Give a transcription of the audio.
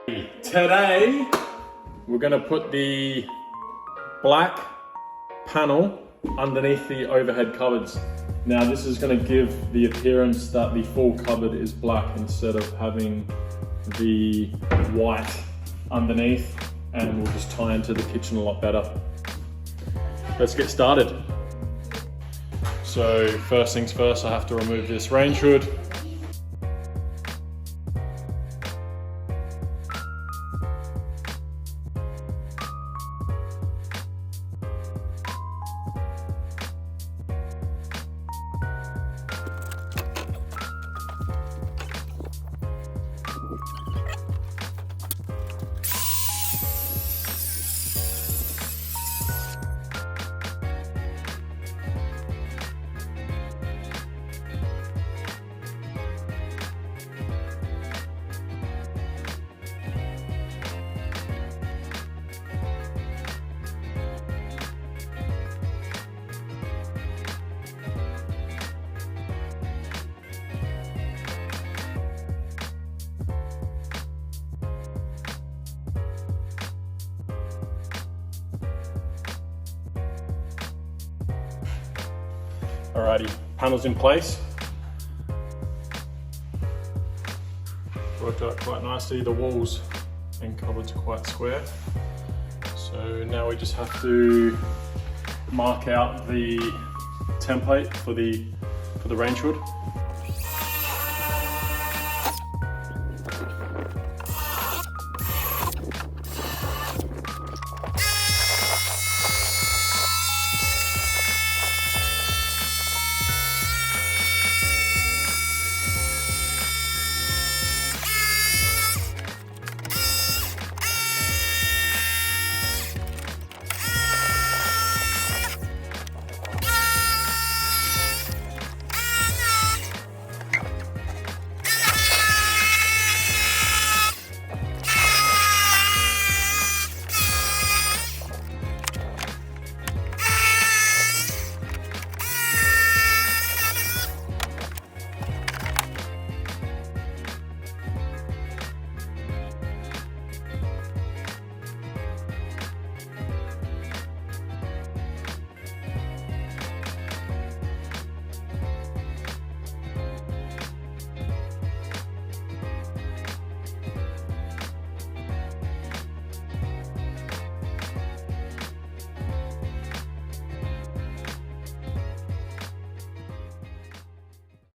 Today, we're going to put the black panel underneath the overhead cupboards. Now this is going to give the appearance that the full cupboard is black instead of having the white underneath, and will just tie into the kitchen a lot better. Let's get started. So first things first, I have to remove this range hood. Alrighty, panels in place. Worked out quite nicely. The walls and cupboards are quite square. So now we just have to mark out the template for the range hood.